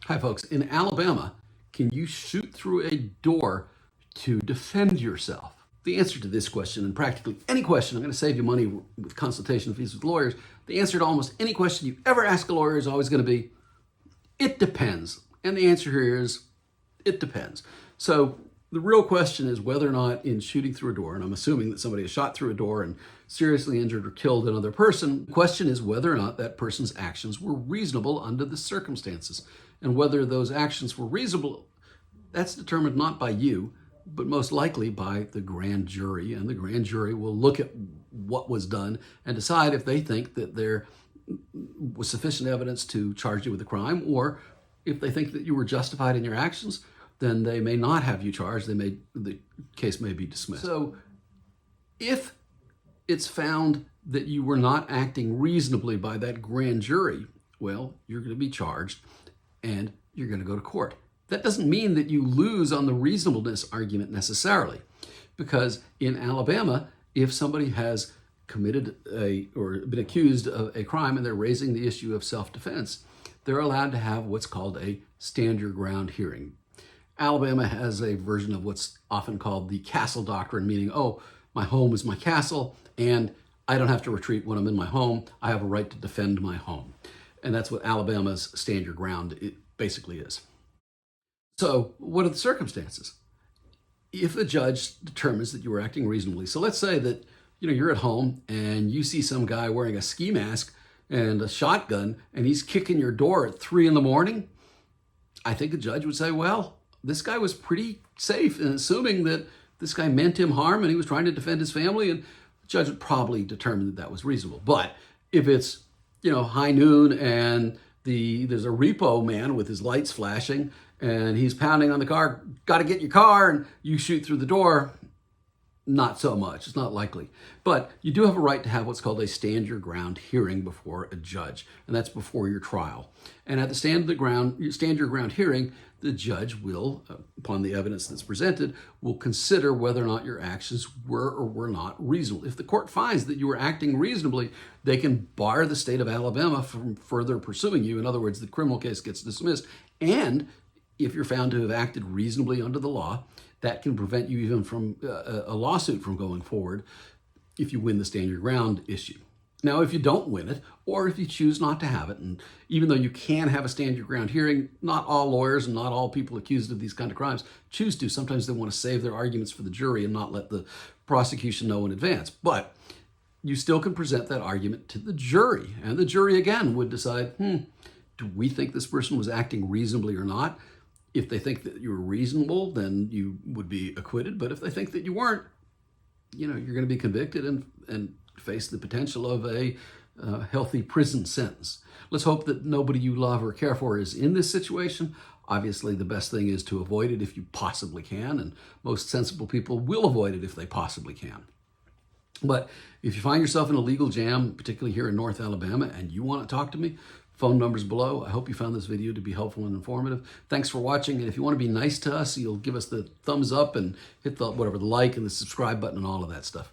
Hi folks, in Alabama, can you shoot through a door to defend yourself? The answer to this question, and practically any question, I'm going to save you money with consultation fees with lawyers. The answer to almost any question you ever ask a lawyer is always going to be, it depends. And the answer here is, it depends. So the real question is whether or not in shooting through a door, and I'm assuming that somebody has shot through a door and seriously injured or killed another person, the question is whether or not that person's actions were reasonable under the circumstances. And whether those actions were reasonable, that's determined not by you, but most likely by the grand jury. And the grand jury will look at what was done and decide if they think that there was sufficient evidence to charge you with a crime, or if they think that you were justified in your actions, then they may not have you charged. The case may be dismissed. So if it's found that you were not acting reasonably by that grand jury, well, you're going to be charged and you're going to go to court. That doesn't mean that you lose on the reasonableness argument necessarily, because in Alabama, if somebody has committed or been accused of a crime and they're raising the issue of self-defense, they're allowed to have what's called a stand your ground hearing. Alabama has a version of what's often called the castle doctrine, meaning, oh, my home is my castle and I don't have to retreat when I'm in my home. I have a right to defend my home. And that's what Alabama's stand your ground basically is. So what are the circumstances? If a judge determines that you were acting reasonably, so let's say that you're at home and you see some guy wearing a ski mask and a shotgun and he's kicking your door at 3 a.m, I think a judge would say, well, this guy was pretty safe in assuming that this guy meant him harm and he was trying to defend his family, and the judge would probably determine that that was reasonable. But if it's high noon and there's a repo man with his lights flashing and he's pounding on the car, got to get your car, and you shoot through the door, not so much. It's not likely. But you do have a right to have what's called a stand your ground hearing before a judge, and that's before your trial. And at the stand your ground hearing, the judge will, upon the evidence that's presented, will consider whether or not your actions were or were not reasonable. If the court finds that you were acting reasonably, they can bar the state of Alabama from further pursuing you. In other words, the criminal case gets dismissed. And if you're found to have acted reasonably under the law, that can prevent you even from a lawsuit from going forward if you win the stand your ground issue. Now, if you don't win it, or if you choose not to have it, and even though you can have a stand your ground hearing, not all lawyers and not all people accused of these kind of crimes choose to. Sometimes they want to save their arguments for the jury and not let the prosecution know in advance. But you still can present that argument to the jury. And the jury, again, would decide, do we think this person was acting reasonably or not? If they think that you were reasonable, then you would be acquitted. But if they think that you weren't, you're going to be convicted and face the potential of a healthy prison sentence. Let's hope that nobody you love or care for is in this situation. Obviously, the best thing is to avoid it if you possibly can, and most sensible people will avoid it if they possibly can. But if you find yourself in a legal jam, particularly here in North Alabama, and you want to talk to me, phone number's below. I hope you found this video to be helpful and informative. Thanks for watching. And if you want to be nice to us, you'll give us the thumbs up and hit the like and the subscribe button and all of that stuff.